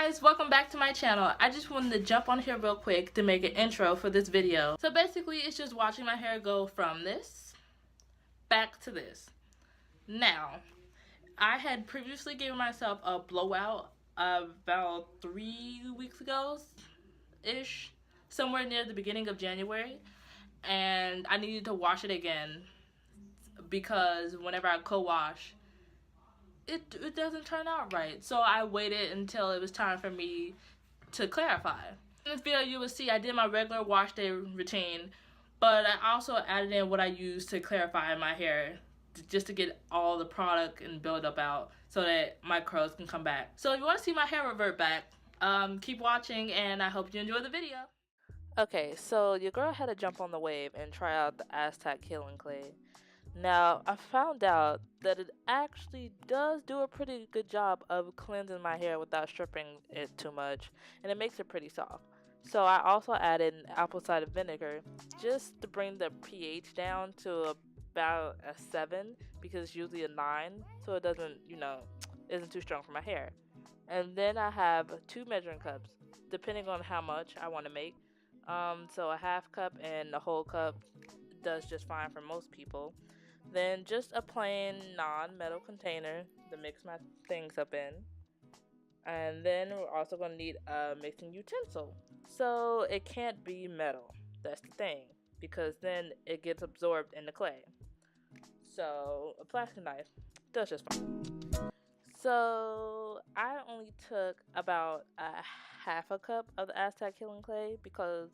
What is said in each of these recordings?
guys, welcome back to my channel. I just wanted to jump on here real quick to make an intro for this video. So basically it's just watching my hair go from this back to this. Now, I had previously given myself a blowout about 3 weeks ago ish, somewhere near the beginning of January, and I needed to wash it again because whenever I co-wash it doesn't turn out right. So I waited until it was time for me to clarify. In this video you will see I did my regular wash day routine, but I also added in what I use to clarify my hair just to get all the product and build up out so that my curls can come back. So if you want to see my hair revert back, keep watching and I hope you enjoy the video. Okay, so your girl had to jump on the wave and try out the Aztec healing clay. Now, I found out that it actually does do a pretty good job of cleansing my hair without stripping it too much, and it makes it pretty soft. So I also added apple cider vinegar just to bring the pH down to about a 7, because it's usually a 9, so it doesn't, isn't too strong for my hair. And then I have 2 measuring cups, depending on how much I want to make. So a half cup and a whole cup does just fine for most people. Then just a plain non-metal container to mix my things up in. And then we're also going to need a mixing utensil. So it can't be metal. That's the thing. Because then it gets absorbed in the clay. So a plastic knife does just fine. So I only took about a half a cup of the Aztec healing clay because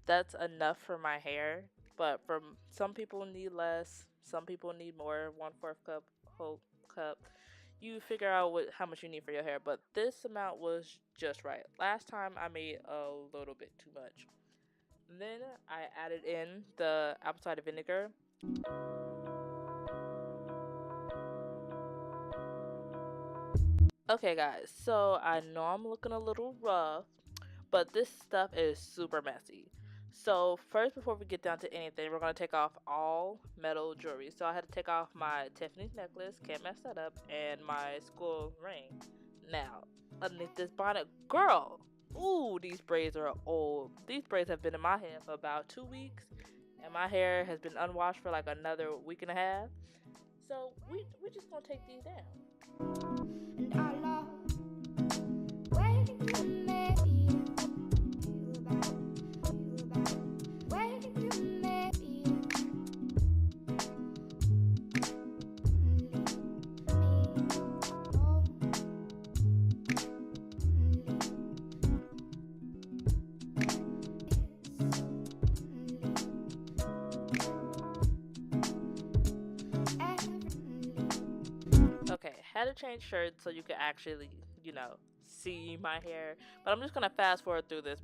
that's enough for my hair. But for some people need less, some people need more, 1/4 cup, whole cup. You figure out how much you need for your hair, but this amount was just right. Last time I made a little bit too much. Then I added in the apple cider vinegar. Okay guys, so I know I'm looking a little rough, but this stuff is super messy. So first, before we get down to anything, we're going to take off all metal jewelry. So I had to take off my Tiffany's necklace, can't mess that up, and my school ring. Now, underneath this bonnet, girl, ooh, these braids are old. These braids have been in my hair for about 2 weeks, and my hair has been unwashed for like another week and a half. So we're just going to take these down. And I love waiting. Okay, had to change shirts so you could actually, see my hair. But I'm just going to fast forward through this.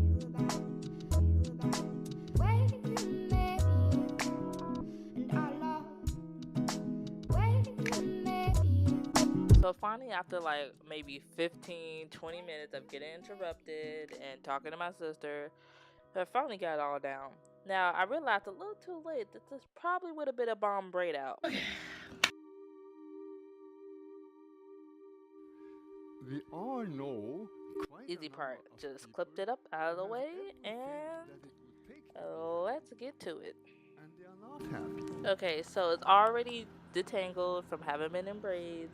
So finally, after like maybe 15-20 minutes of getting interrupted and talking to my sister, I finally got it all down. Now, I realized a little too late that this probably would have been a bomb braid out. Okay. We all know easy part, just clipped it up out of the way and let's get to it. And they are not happy. Okay, so it's already detangled from having been in braids,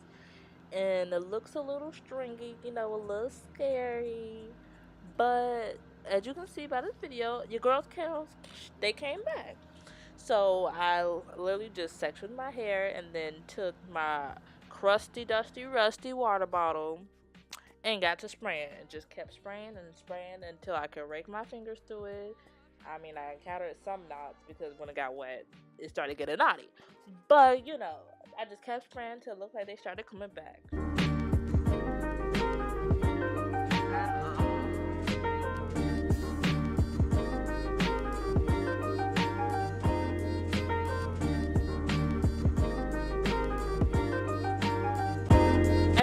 and it looks a little stringy, a little scary, but as you can see by this video, your girl's curls, they came back. So I literally just sectioned my hair and then took my crusty, dusty, rusty water bottle and got to spraying, and just kept spraying and spraying until I could rake my fingers through it. I mean, I encountered some knots because when it got wet, it started getting knotty. But, I just kept spraying until it looked like they started coming back.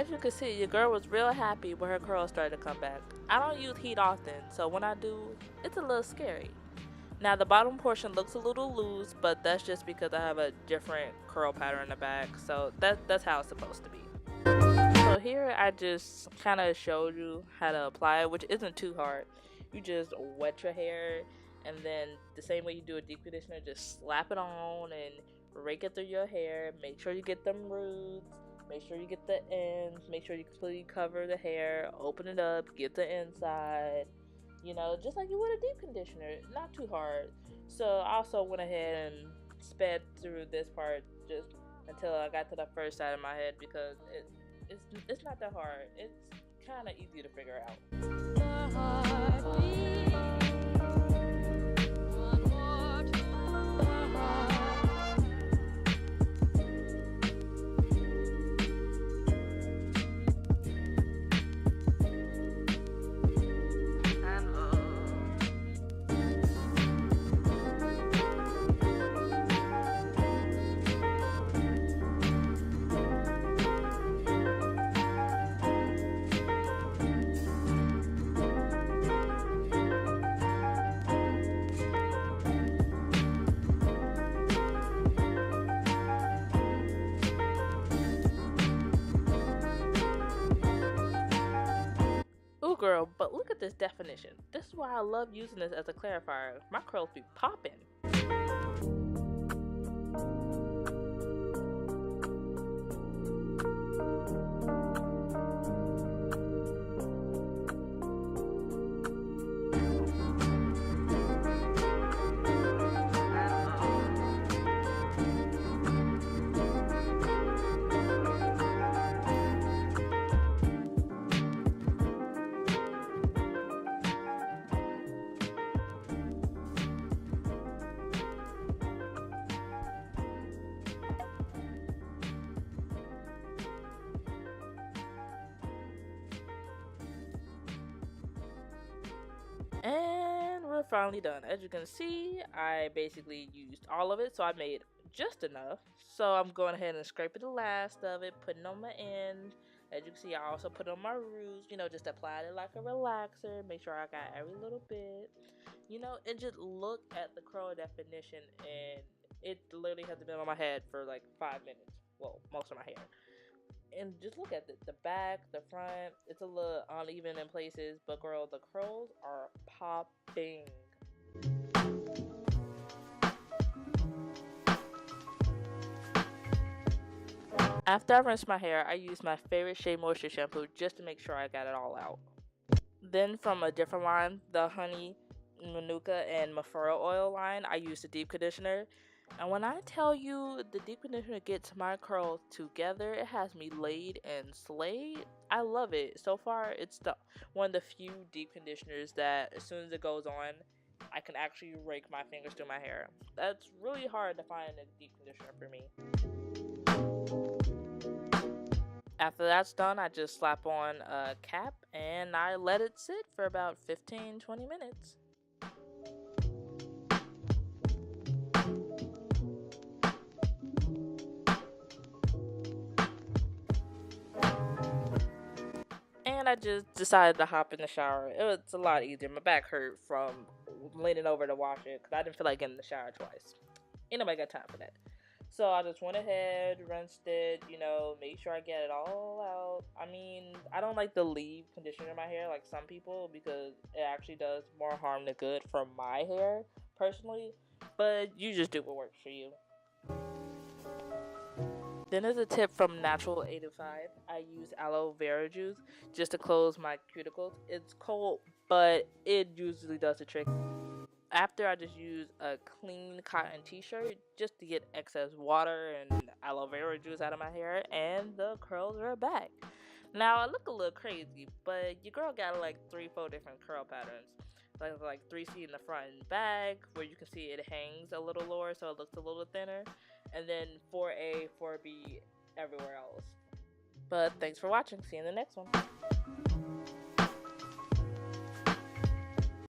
You can see your girl was real happy when her curls started to come back. I don't use heat often, so when I do, it's a little scary. Now the bottom portion looks a little loose, but that's just because I have a different curl pattern in the back, so that's how it's supposed to be. So So here I just kind of showed you how to apply it, which isn't too hard. You just wet your hair, and then the same way you do a deep conditioner, just slap it on and rake it through your hair. Make sure you get them roots, make sure you get the ends, make sure you completely cover the hair, open it up, get the inside, you know, just like you would a deep conditioner. Not too hard. So I also went ahead and sped through this part just until I got to the first side of my head, because it's not that hard. It's kind of easy to figure out. Ooh, girl, but look at this definition. This is why I love using this as a clarifier. My curls be popping. And we're finally done. As you can see, I basically used all of it, so I made just enough. So I'm going ahead and scraping the last of it, putting on my end. As you can see, I also put on my roots, you know, just applied it like a relaxer. Make sure I got every little bit, you know, and just look at the curl definition. And it literally hasn't been on my head for like 5 minutes. Well, most of my hair. And just look at the back, the front. It's a little uneven in places, but girl, the curls are popping. After I rinsed my hair, I used my favorite SheaMoisture shampoo just to make sure I got it all out. Then from a different line, the Honey, Manuka, and Mafura oil line, I used a deep conditioner. And when I tell you the deep conditioner gets my curls together, it has me laid and slayed. I love it. So far, it's one of the few deep conditioners that as soon as it goes on, I can actually rake my fingers through my hair. That's really hard to find a deep conditioner for me. After that's done, I just slap on a cap and I let it sit for about 15-20 minutes. And I just decided to hop in the shower. It was a lot easier. My back hurt from leaning over to wash it because I didn't feel like getting in the shower twice. Ain't nobody got time for that. So I just went ahead, rinsed it, you know, made sure I get it all out. I mean, I don't like to leave conditioner in my hair like some people because it actually does more harm than good for my hair, personally. But you just do what works for you. Then as a tip from Natural 805, I use aloe vera juice just to close my cuticles. It's cold, but it usually does the trick. After, I just use a clean cotton t-shirt just to get excess water and aloe vera juice out of my hair, and the curls are back. Now, I look a little crazy, but your girl got like 3-4 different curl patterns. Like 3C in the front and back, where you can see it hangs a little lower so it looks a little thinner, and then 4A, 4B everywhere else. But thanks for watching. See you in the next one.